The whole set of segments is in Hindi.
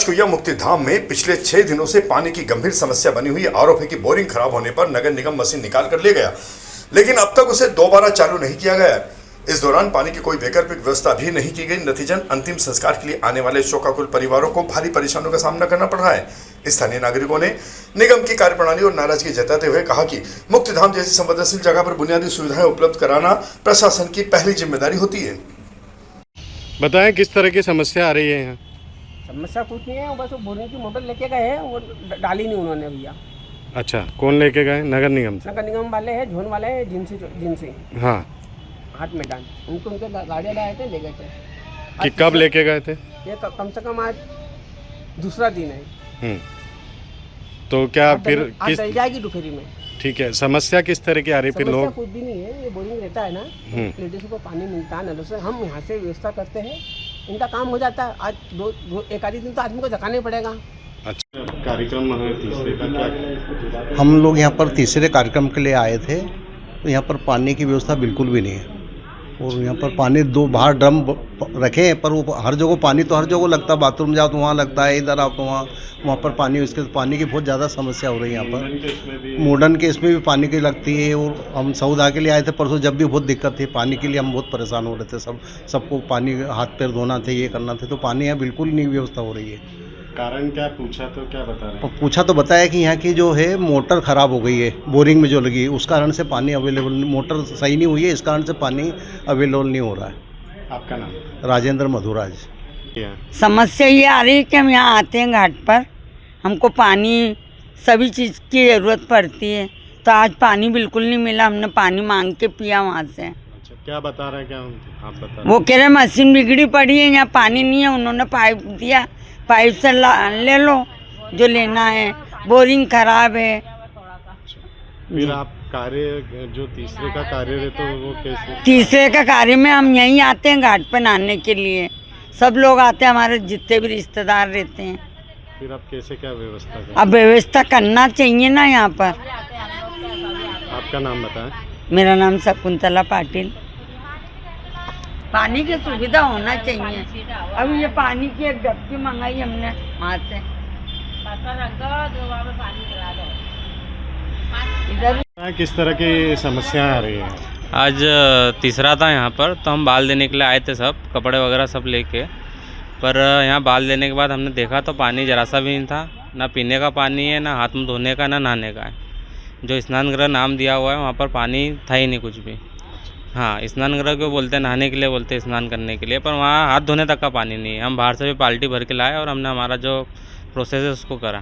राजकुइया मुक्तिधाम में पिछले 6 दिनों से पानी की गंभीर समस्या बनी हुई। आरोप है कि बोरिंग खराब होने पर नगर निगम मशीन निकाल कर ले गया, लेकिन अब तक उसे दोबारा चालू नहीं किया गया। इस दौरान पानी की कोई वैकल्पिक व्यवस्था भी नहीं की गई। नतीजन अंतिम संस्कार के लिए आने वाले शोकाकुल परिवारों को भारी परेशानियों का सामना करना पड़ रहा है। स्थानीय नागरिकों ने निगम की कार्यप्रणाली और नाराजगी जताते हुए कहा कि मुक्तिधाम जैसी संवेदनशील जगह पर बुनियादी सुविधाएं उपलब्ध कराना प्रशासन की पहली जिम्मेदारी होती है। बताएं किस तरह की समस्या आ रही है यहाँ? समस्या कुछ नहीं है, बस वो बोरिंग की मोटर लेके गए हैं, वो डाली नहीं उन्होंने भैया। अच्छा, कौन लेके गए? नगर निगम से? नगर निगम वाले हैं, झोन वाले हैं, जिनसे हाँ, हाट मैदान उनके गाड़ियाँ लाए थे, ले गए थे। कि कब लेके गए थे? ये कम से कम आज दूसरा दिन है। तो क्या फिर आज डल जाएगी दोपहरी में। ठीक है, समस्या किस तरह की आ रही? फिर लोग कुछ भी नहीं है, ये बोरिंग रहता है ना, लेडीज को पानी मिलता है नलों से, हम यहाँ से व्यवस्था करते हैं, इनका काम हो जाता है। आज एक आधी दिन तो आदमी को धकाना ही पड़ेगा। अच्छा, कार्यक्रम है तीसरे का क्या? हम लोग यहाँ पर तीसरे कार्यक्रम के लिए आए थे, तो यहाँ पर पानी की व्यवस्था बिल्कुल भी नहीं है। और यहाँ पर पानी 2 बाहर ड्रम रखे हैं, पर वो हर जगह पानी तो हर जगह लगता है। बाथरूम जाओ तो वहाँ लगता है, इधर आओ तो वहाँ पर पानी, उसके पानी की बहुत ज़्यादा समस्या हो रही है यहाँ पर। मॉडर्न के इसमें भी पानी की लगती है। और हम सऊदा के लिए आए थे परसों, जब भी बहुत दिक्कत थी पानी के लिए, हम बहुत परेशान हो रहे थे। सबको पानी हाथ पैर धोना थे, ये करना थे, तो पानी यहाँ बिल्कुल नहीं व्यवस्था हो रही है। कारण क्या पूछा तो क्या बता रहे हैं? पूछा तो बताया कि यहाँ की जो है मोटर ख़राब हो गई है, बोरिंग में जो लगी है, उस कारण से पानी अवेलेबल, मोटर सही नहीं हुई है, इस कारण से पानी अवेलेबल नहीं हो रहा है। आपका नाम? राजेंद्र मधुराज। समस्या ये आ रही है कि हम यहाँ आते हैं घाट पर, हमको पानी सभी चीज़ की ज़रूरत पड़ती है, तो आज पानी बिल्कुल नहीं मिला। हमने पानी मांग के पिया वहाँ से। अच्छा, क्या बता रहे हैं? क्या आप बता रहे हैं? वो कह रहे मशीन बिगड़ी पड़ी है, यहाँ पानी नहीं है। उन्होंने पाइप दिया, पाइप से ले लो जो लेना है, बोरिंग खराब है। फिर आप कार्य जो तीसरे का कार्य है तो वो कैसे? तीसरे का कार्य में हम यहीं आते हैं घाट पर नहाने के लिए, सब लोग आते हैं, हमारे जितने भी रिश्तेदार रहते हैं। फिर आप कैसे क्या व्यवस्था करें? अब व्यवस्था करना चाहिए ना यहाँ पर। आपका नाम बताएं। मेरा नाम शकुंतला पाटिल। पानी की सुविधा होना चाहिए। अब ये पानी की एक डबकी मंगाई हमने वहाँ से, इधर। किस तरह की समस्याएं आ रही है? आज तीसरा था यहाँ पर, तो हम बाल देने के लिए आए थे, सब कपड़े वगैरह सब लेके। पर यहाँ बाल देने के बाद हमने देखा तो पानी जरा सा भी नहीं था, ना पीने का पानी है, ना हाथ मुँह धोने का, ना नहाने का है। जो स्नान गृह नाम दिया हुआ है वहाँ पर पानी था ही नहीं कुछ भी। हाँ, स्नान गृह को बोलते हैं, नहाने के लिए बोलते हैं, स्नान करने के लिए, पर वहाँ हाथ धोने तक का पानी नहीं है। हम बाहर से भी बाल्टी भर के लाए और हमने हमारा जो प्रोसेस है उसको करा।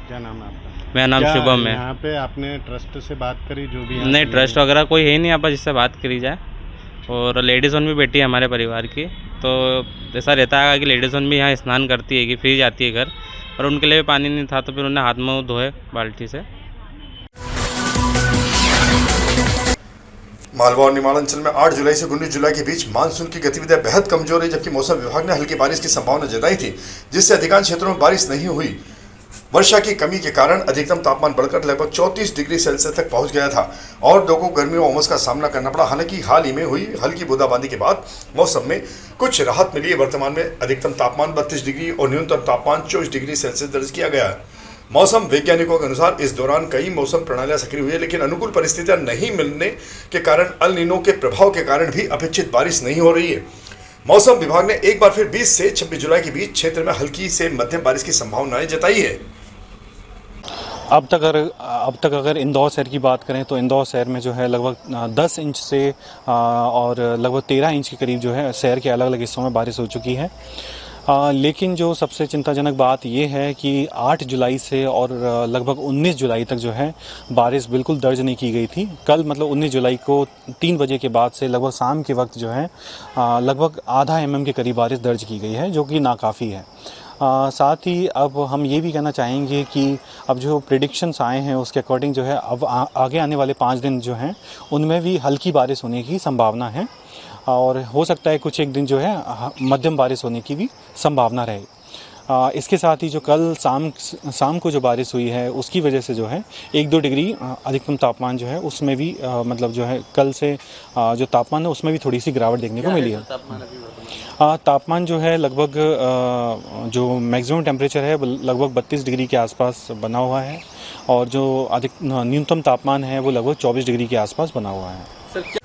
क्या नाम है आपका? मेरा नाम शुभम है। यहाँ पे आपने ट्रस्ट से बात करी? जो भी नहीं, ट्रस्ट वगैरह कोई है ही नहीं यहाँ पर जिससे बात करी जाए। और लेडीज़ वन भी बेटी है हमारे परिवार की, तो ऐसा रहता है कि लेडीज़ वन भी यहाँ स्नान करती है कि फ्री जाती है घर, और उनके लिए भी पानी नहीं था, तो फिर उन्हें हाथ मुँह धोए बाल्टी से। मालवा और निमाड़ में 8 जुलाई से 19 जुलाई के बीच मानसून की गतिविधियां बेहद कमजोर है, जबकि मौसम विभाग ने हल्की बारिश की संभावना जताई थी, जिससे अधिकांश क्षेत्रों में बारिश नहीं हुई। वर्षा की कमी के कारण अधिकतम तापमान बढ़कर लगभग 34 डिग्री सेल्सियस तक पहुंच गया था और लोगों को गर्मी और उमस का सामना करना पड़ा। हालांकि हाल ही में हुई हल्की बूंदाबांदी के बाद मौसम में कुछ राहत मिली है। वर्तमान में अधिकतम तापमान 32 डिग्री और न्यूनतम तापमान 24 डिग्री सेल्सियस दर्ज किया गया है। मौसम वैज्ञानिकों के अनुसार इस दौरान कई मौसम प्रणालियां सक्रिय हुई है, लेकिन अनुकूल परिस्थितियां नहीं मिलने के कारण अल नीनो के प्रभाव के कारण भी अपेक्षित बारिश नहीं हो रही है। मौसम विभाग ने एक बार फिर 20 से 26 जुलाई के बीच क्षेत्र में हल्की से मध्यम बारिश की संभावनाएं जताई है। अब तक अगर इंदौर शहर की बात करें तो इंदौर शहर में जो है लगभग 10 इंच से और लगभग 13 इंच के करीब जो है शहर के अलग अलग हिस्सों में बारिश हो चुकी है। लेकिन जो सबसे चिंताजनक बात ये है कि 8 जुलाई से और लगभग 19 जुलाई तक जो है बारिश बिल्कुल दर्ज नहीं की गई थी। कल मतलब 19 जुलाई को 3 बजे के बाद से लगभग शाम के वक्त जो है लगभग आधा mm के करीब बारिश दर्ज की गई है, जो कि नाकाफ़ी है। साथ ही अब हम ये भी कहना चाहेंगे कि अब जो प्रेडिक्शंस आए हैं उसके अकॉर्डिंग जो है अब आगे आने वाले 5 दिन जो हैं उनमें भी हल्की बारिश होने की संभावना है, और हो सकता है कुछ एक दिन जो है मध्यम बारिश होने की भी संभावना रहे। इसके साथ ही जो कल शाम को जो बारिश हुई है उसकी वजह से जो है 1-2 डिग्री अधिकतम तापमान जो है उसमें भी मतलब जो है कल से जो तापमान है उसमें भी थोड़ी सी गिरावट देखने को मिली है। तापमान जो है लगभग जो मैक्सिमम टेम्परेचर है वो लगभग 32 डिग्री के आसपास बना हुआ है और जो न्यूनतम तापमान है वो लगभग 24 डिग्री के आसपास बना हुआ है।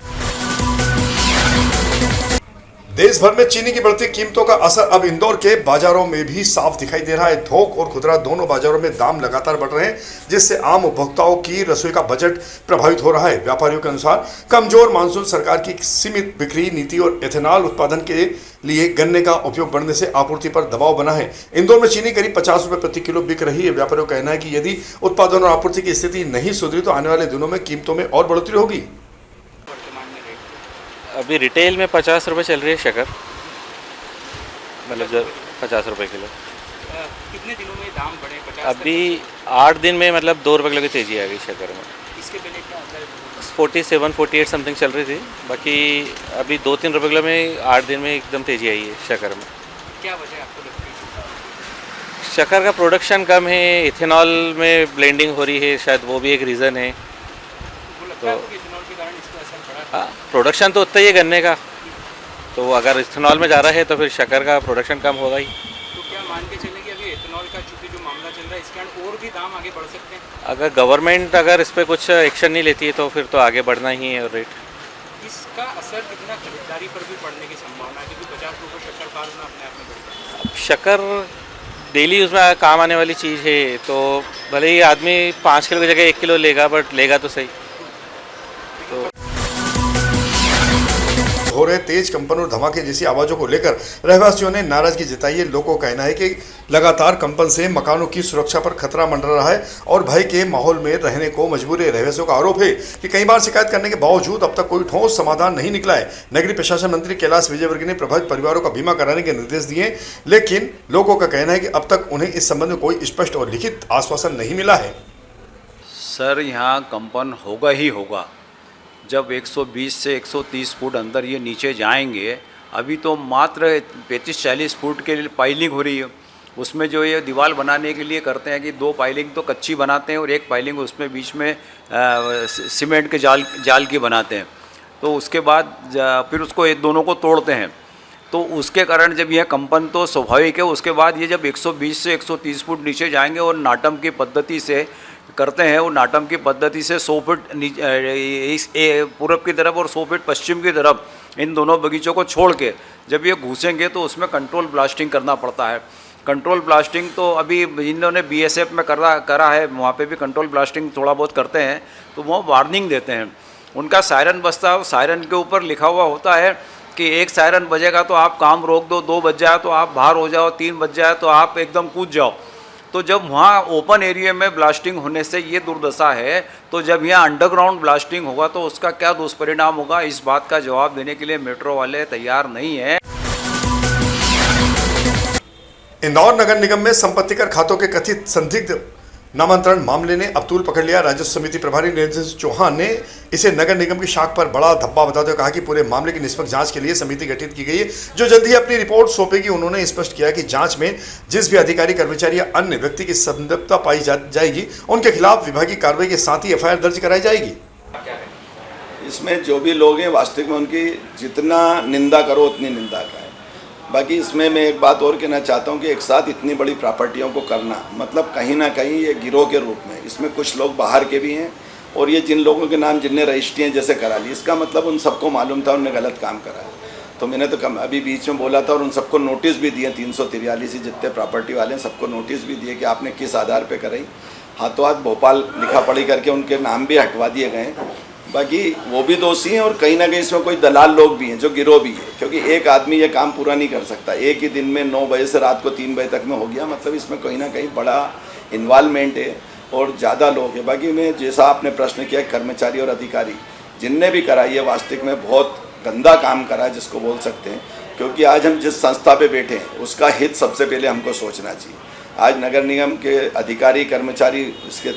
देश भर में चीनी की बढ़ती कीमतों का असर अब इंदौर के बाजारों में भी साफ दिखाई दे रहा है। थोक और खुदरा दोनों बाजारों में दाम लगातार बढ़ रहे हैं, जिससे आम उपभोक्ताओं की रसोई का बजट प्रभावित हो रहा है। व्यापारियों के अनुसार कमजोर मानसून, सरकार की सीमित बिक्री नीति और एथेनॉल उत्पादन के लिए गन्ने का उपयोग बढ़ने से आपूर्ति पर दबाव बना है। इंदौर में चीनी करीब 50 रुपए प्रति किलो बिक रही है। व्यापारियों का कहना है कि यदि उत्पादन और आपूर्ति की स्थिति नहीं सुधरी तो आने वाले दिनों में कीमतों में और बढ़ोतरी होगी। अभी रिटेल में 50 रुपये चल रही है शक्कर, मतलब जो 50 रुपये किलो। कितने दिनों में दाम बढ़े? 50 अभी 8 दिन में मतलब 2 रुपये किलो की तेज़ी आ गई शक्कर में। इसके पहले क्या होता है? 47-48 समथिंग चल रही थी, बाकी अभी 2-3 रुपये किलो में 8 दिन में एकदम तेज़ी आई है शक्कर में। क्या वजह आपको लगती है? शक्कर का प्रोडक्शन कम है, इथेनॉल में ब्लेंडिंग हो रही है, शायद वो भी एक रीज़न है। वो लगता है आपको कि इथेनॉल के कारण इसका असर पड़ा? हाँ, प्रोडक्शन तो उतना ही है गन्ने का, तो अगर इथेनॉल में जा रहा है तो फिर शक्कर का प्रोडक्शन कम होगा ही। तो क्या मान के चलें कि अभी इथेनॉल का चूंकि जो मामला चल रहा है इसके कारण और भी दाम आगे बढ़ सकते हैं? अगर गवर्नमेंट अगर इस पर कुछ एक्शन नहीं लेती है तो फिर तो आगे बढ़ना ही है रेट। इसका असर कितना खरीदारी पर भी पड़ने की संभावना है, क्योंकि 50 रुपये शक्कर का अपने आप में बढ़ता है। शक्कर डेली उसमें काम आने वाली चीज़ है, तो भले ही आदमी 5 किलो की जगह 1 किलो लेगा, बट लेगा तो सही। तो हो रहे तेज कंपन और धमाके जैसी आवाजों को लेकर रहवासियों ने नाराजगी जताई है। लोगों का कहना है कि लगातार कंपन से मकानों की सुरक्षा पर खतरा मंडरा रहा है और भय के माहौल में रहने को मजबूर है। रहवासियों का आरोप है कि कई बार शिकायत करने के बावजूद अब तक कोई ठोस समाधान नहीं निकला है। नगरीय प्रशासन मंत्री कैलाश विजयवर्गीय ने प्रभावित परिवारों का बीमा कराने के निर्देश दिए, लेकिन लोगों का कहना है कि अब तक उन्हें इस संबंध में कोई स्पष्ट और लिखित आश्वासन नहीं मिला है। सर, यहाँ कंपन होगा ही होगा जब 120 से 130 फुट अंदर ये नीचे जाएंगे। अभी तो मात्र 35-40 फुट के लिए पाइलिंग हो रही है। उसमें जो ये दीवार बनाने के लिए करते हैं कि 2 पाइलिंग तो कच्ची बनाते हैं और 1 पाइलिंग उसमें बीच में सीमेंट के जाल की बनाते हैं। तो उसके बाद फिर उसको दोनों को तोड़ते हैं, तो उसके कारण जब यह कंपन तो स्वाभाविक है। उसके बाद ये जब 120 से 130 फुट नीचे जाएंगे और नाटम की पद्धति से करते हैं, वो नाटम की पद्धति से 100 फुट पूरब की तरफ और 100 फुट पश्चिम की तरफ इन दोनों बगीचों को छोड़ के जब ये घुसेंगे तो उसमें कंट्रोल ब्लास्टिंग करना पड़ता है। कंट्रोल ब्लास्टिंग तो अभी जिन्होंने BSF में करा है वहाँ पे भी कंट्रोल ब्लास्टिंग थोड़ा बहुत करते हैं, तो वो वार्निंग देते हैं। उनका सायरन बजता है, सायरन के ऊपर लिखा हुआ होता है कि 1 सायरन बजेगा तो आप काम रोक दो, 2 बज जाए तो आप बाहर हो जाओ, 3 बज जाए तो आप एकदम कूद जाओ। तो जब वहाँ ओपन एरिया में ब्लास्टिंग होने से ये दुर्दशा है, तो जब यहाँ अंडरग्राउंड ब्लास्टिंग होगा तो उसका क्या दुष्परिणाम होगा, इस बात का जवाब देने के लिए मेट्रो वाले तैयार नहीं है। इंदौर नगर निगम में संपत्ति कर खातों के कथित संदिग्ध नामांतरण मामले ने अब तूल पकड़ लिया। राजस्व समिति प्रभारी निरंजन चौहान ने इसे नगर निगम की शाख पर बड़ा धब्बा बताते हुए कहा कि पूरे मामले की निष्पक्ष जांच के लिए समिति गठित की गई है, जो जल्द ही अपनी रिपोर्ट सौंपेगी। उन्होंने स्पष्ट किया कि जांच में जिस भी अधिकारी, कर्मचारी या अन्य व्यक्ति की संलिप्तता पाई जाएगी, उनके खिलाफ विभागीय कार्रवाई के साथ ही FIR दर्ज कराई जाएगी। इसमें जो भी लोग हैं वास्तविक में उनकी जितना निंदा करो उतनी निंदा का है। बाकी इसमें मैं एक बात और कहना चाहता हूँ कि एक साथ इतनी बड़ी प्रॉपर्टियों को करना मतलब कहीं ना कहीं ये गिरोह के रूप में, इसमें कुछ लोग बाहर के भी हैं और ये जिन लोगों के नाम जिनने रजिस्ट्रियाँ जैसे करा ली, इसका मतलब उन सबको मालूम था उनने गलत काम करा है। तो मैंने तो अभी बीच में बोला था और उन सबको नोटिस भी दिए, 343 जितने प्रॉपर्टी वाले हैं सबको नोटिस भी दिए कि आपने किस आधार पर कराई। हाथों हाथ भोपाल लिखा पढ़ी करके उनके नाम भी हटवा दिए गए। बाकी वो भी दोषी हैं और कहीं ना कहीं इसमें कोई दलाल लोग भी हैं जो गिरोह भी है, क्योंकि एक आदमी ये काम पूरा नहीं कर सकता। एक ही दिन में 9 बजे से रात को 3 बजे तक में हो गया, मतलब इसमें कहीं ना कहीं बड़ा इन्वॉल्वमेंट है और ज़्यादा लोग हैं। बाकी मैं जैसा आपने प्रश्न किया, कर्मचारी और अधिकारी जिनने भी कराई है वास्तविक में बहुत गंदा काम करा है जिसको बोल सकते हैं, क्योंकि आज हम जिस संस्था पे बैठे हैं उसका हित सबसे पहले हमको सोचना चाहिए। आज नगर निगम के अधिकारी कर्मचारी इसके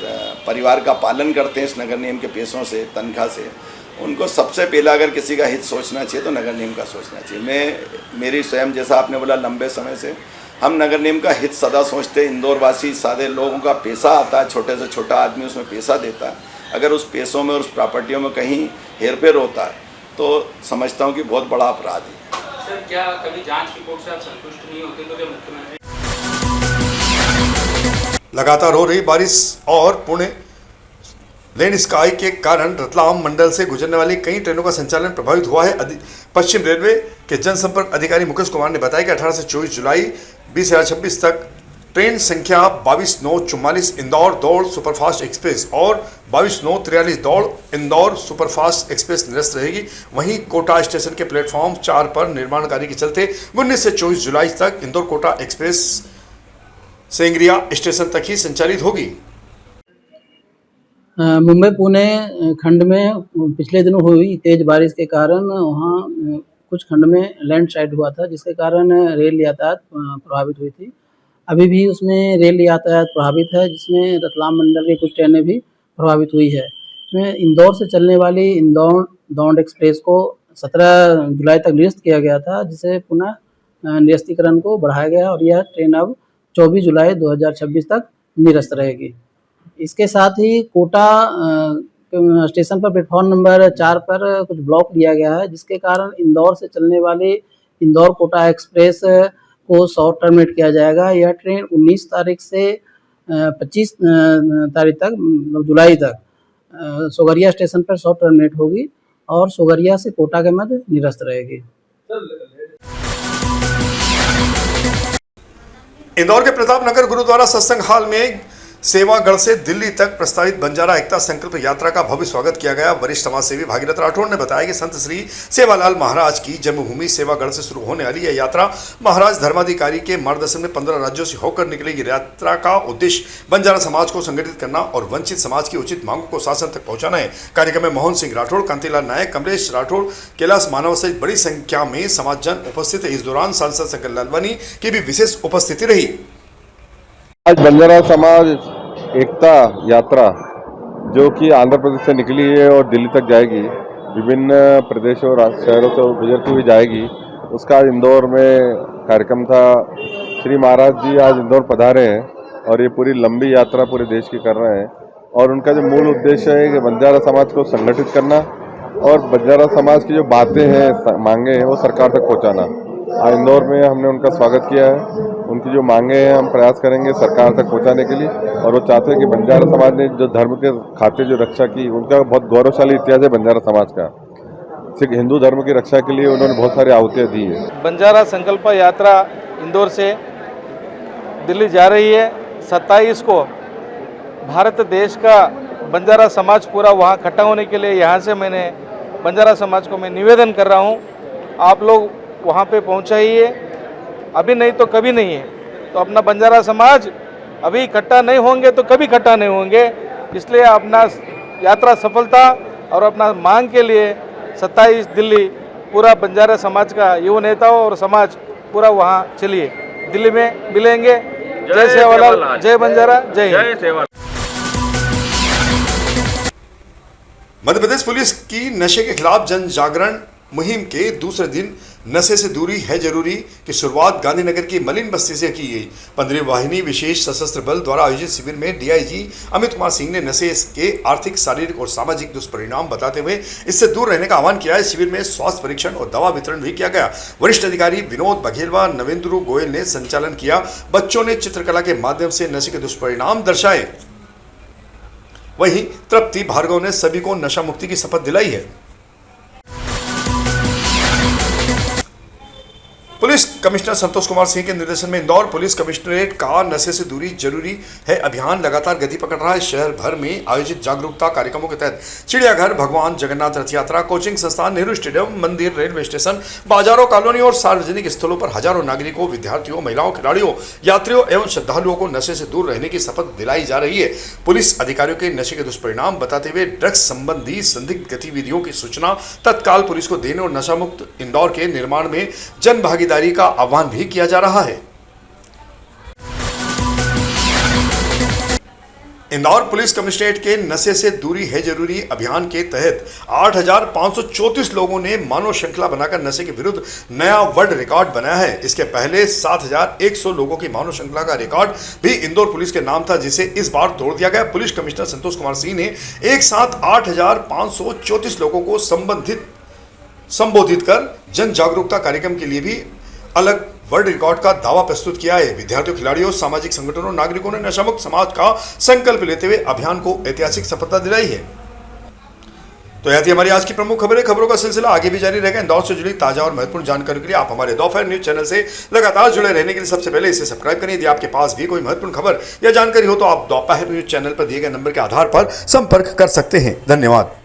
परिवार का पालन करते हैं, इस नगर निगम के पैसों से, तनख्वाह से। उनको सबसे पहला अगर किसी का हित सोचना चाहिए तो नगर निगम का सोचना चाहिए। मेरी स्वयं जैसा आपने बोला लंबे समय से हम नगर निगम का हित सदा सोचते हैं। इंदौर वासी सारे लोगों का पैसा आता है, छोटे से छोटा आदमी उसमें पैसा देता है। अगर उस पैसों में और उस प्रॉपर्टियों में कहीं हेरफेर होता है तो समझता हूँ कि बहुत बड़ा अपराध है। सर, क्या कभी जांच रिपोर्ट से आप संतुष्ट नहीं होते तो क्या मुख्यमंत्री? लगातार हो रही बारिश और पुणे लेन स्काई के कारण रतलाम मंडल से गुजरने वाली कई ट्रेनों का संचालन प्रभावित हुआ है। पश्चिम रेलवे के जनसंपर्क अधिकारी मुकेश कुमार ने बताया कि 18 से 24 जुलाई 2026 तक ट्रेन संख्या 22-9-44 इंदौर दौड़ सुपरफास्ट एक्सप्रेस और 22-9-43 दौड़ इंदौर सुपरफास्ट एक्सप्रेस निरस्त रहेगी। वहीं कोटा स्टेशन के प्लेटफॉर्म 4 पर निर्माण कार्य के चलते 19 से 24 जुलाई तक Indore Kota express sangria station तक ही संचालित होगी। मुंबई पुणे खंड में पिछले दिनों हुई तेज बारिश के कारण वहाँ कुछ खंड में लैंडस्लाइड हुआ था, जिसके कारण रेल यातायात प्रभावित हुई थी। अभी भी उसमें रेल यातायात प्रभावित है, जिसमें रतलाम मंडल की कुछ ट्रेनें भी प्रभावित हुई है। इसमें इंदौर से चलने वाली इंदौर दौंड एक्सप्रेस को 17 जुलाई तक निरस्त किया गया था, जिसे पुनः निरस्तीकरण को बढ़ाया गया और यह ट्रेन अब 24 जुलाई 2026 तक निरस्त रहेगी। इसके साथ ही कोटा स्टेशन पर प्लेटफॉर्म नंबर 4 पर कुछ ब्लॉक लिया गया है, जिसके कारण इंदौर से चलने वाली इंदौर कोटा एक्सप्रेस को शॉर्ट टर्मिनेट किया जाएगा। यह ट्रेन 19 तारीख से 25 तारीख तक मतलब जुलाई तक सोगरिया स्टेशन पर शॉर्ट टर्मिनेट होगी और सोगरिया से कोटा के मध्य निरस्त रहेगी। इंदौर के प्रताप नगर गुरुद्वारा सत्संग हाल में सेवागढ़ से दिल्ली तक प्रस्तावित बंजारा एकता संकल्प यात्रा का भव्य स्वागत किया गया। वरिष्ठ समाज सेवी भागीरथ राठौड़ ने बताया कि संत श्री सेवालाल महाराज की जन्मभूमि सेवागढ़ से शुरू होने वाली यह यात्रा महाराज धर्माधिकारी के मार्गदर्शन में 15 राज्यों से होकर निकलेगी। यात्रा का उद्देश्य बंजारा समाज को संगठित करना और वंचित समाज की उचित मांगों को शासन तक पहुंचाना है। कार्यक्रम में मोहन सिंह राठौड़, कांतिलाल नायक, कमलेश राठौड़, कैलाश मानव सहित बड़ी संख्या में समाजजन उपस्थित है। इस दौरान सांसद शंकर लालवानी की भी विशेष उपस्थिति रही। आज बंजारा समाज एकता यात्रा जो कि आंध्र प्रदेश से निकली है और दिल्ली तक जाएगी, विभिन्न प्रदेशों और शहरों से गुजरती हुई जाएगी, उसका आज इंदौर में कार्यक्रम था। श्री महाराज जी आज इंदौर पधारे हैं और ये पूरी लंबी यात्रा पूरे देश की कर रहे हैं और उनका जो मूल उद्देश्य है कि बंजारा समाज को संगठित करना और बंजारा समाज की जो बातें हैं, मांगे हैं, वो सरकार तक पहुँचाना। आज इंदौर में हमने उनका स्वागत किया है। उनकी जो मांगे हैं हम प्रयास करेंगे सरकार तक पहुंचाने के लिए और वो चाहते हैं कि बंजारा समाज ने जो धर्म के खातिर जो रक्षा की, उनका बहुत गौरवशाली इतिहास है बंजारा समाज का। सिर्फ हिंदू धर्म की रक्षा के लिए उन्होंने बहुत सारी आहुतियाँ दी है। बंजारा संकल्प यात्रा इंदौर से दिल्ली जा रही है। 27 को भारत देश का बंजारा समाज पूरा वहाँ इकट्ठा होने के लिए यहाँ से मैंने बंजारा समाज को मैं निवेदन कर रहा हूँ, आप लोग वहाँ पे पहुँचाइए। अभी नहीं तो कभी नहीं है, तो अपना बंजारा समाज अभी इकट्ठा नहीं होंगे तो कभी इकट्ठा नहीं होंगे। इसलिए अपना यात्रा सफलता और अपना मांग के लिए 27 दिल्ली पूरा बंजारा समाज का युवा नेताओं और समाज पूरा वहाँ चलिए, दिल्ली में मिलेंगे। जय सेवालाल, जय बंजारा, जय हिंद। मध्य प्रदेश पुलिस की नशे के खिलाफ जन जागरण मुहिम के दूसरे दिन नशे से दूरी है जरूरी की शुरुआत गांधीनगर की मलिन बस्ती से की गई। 15वीं वाहिनी विशेष सशस्त्र बल द्वारा आयोजित शिविर में डीआईजी अमित कुमार सिंह ने नशे के आर्थिक, शारीरिक और सामाजिक दुष्परिणाम बताते हुए इससे दूर रहने का आह्वान किया है। शिविर में स्वास्थ्य परीक्षण और दवा वितरण भी किया गया। वरिष्ठ अधिकारी विनोद बघेलवा, नवेंद्र गोयल ने संचालन किया। बच्चों ने चित्रकला के माध्यम से नशे के दुष्परिणाम दर्शाए। वहीं तृप्ति भार्गव ने सभी को नशा मुक्ति की शपथ दिलाई है। पुलिस कमिश्नर संतोष कुमार सिंह के निर्देशन में इंदौर पुलिस कमिश्नरेट का नशे से दूरी जरूरी है अभियान लगातार गति पकड़ रहा है। शहर भर में आयोजित जागरूकता कार्यक्रमों के तहत चिड़ियाघर, भगवान जगन्नाथ रथ यात्रा, कोचिंग संस्थान, नेहरू स्टेडियम, मंदिर, रेलवे स्टेशन, बाजारों, कॉलोनी और सार्वजनिक स्थलों पर हजारों नागरिकों, विद्यार्थियों, महिलाओं, खिलाड़ियों, यात्रियों एवं श्रद्धालुओं को नशे से दूर रहने की शपथ दिलाई जा रही है। पुलिस अधिकारियों के नशे के दुष्परिणाम बताते हुए ड्रग्स संबंधी संदिग्ध गतिविधियों की सूचना तत्काल पुलिस को देने और नशा मुक्त इंदौर के निर्माण में जन भागीदारी का आह्वान भी किया जा रहा है। इंदौर पुलिस कमिश्नरेट के नशे से दूरी है जरूरी अभियान के तहत 8,534 लोगों ने मानव श्रृंखला बनाकर नशे के विरुद्ध नया वर्ल्ड रिकॉर्ड बनाया है। इसके पहले 7,100 लोगों की मानव श्रृंखला का रिकॉर्ड भी इंदौर पुलिस के नाम था, जिसे इस बार तोड़ दिया गया। पुलिस कमिश्नर संतोष कुमार सिंह ने एक साथ 8,534 लोगों को संबोधित कर जन जागरूकता कार्यक्रम के लिए भी अलग वर्ल्ड रिकॉर्ड का दावा प्रस्तुत किया है। विद्यार्थियों, खिलाड़ियों, सामाजिक संगठनों, नागरिकों ने नशामुक्त समाज का संकल्प लेते हुए अभियान को ऐतिहासिक सफलता दिलाई है। तो यह थी हमारी आज की प्रमुख खबरें। खबरों का सिलसिला आगे भी जारी रहेगा। इंदौर से जुड़ी ताजा और महत्वपूर्ण जानकारी के लिए आप हमारे दोपहर न्यूज चैनल से लगातार जुड़े रहने के लिए सबसे पहले इसे सब्सक्राइब करें। यदि आपके पास भी कोई महत्वपूर्ण खबर या जानकारी हो तो आप दोपहर न्यूज चैनल पर दिए गए नंबर के आधार पर संपर्क कर सकते हैं। धन्यवाद।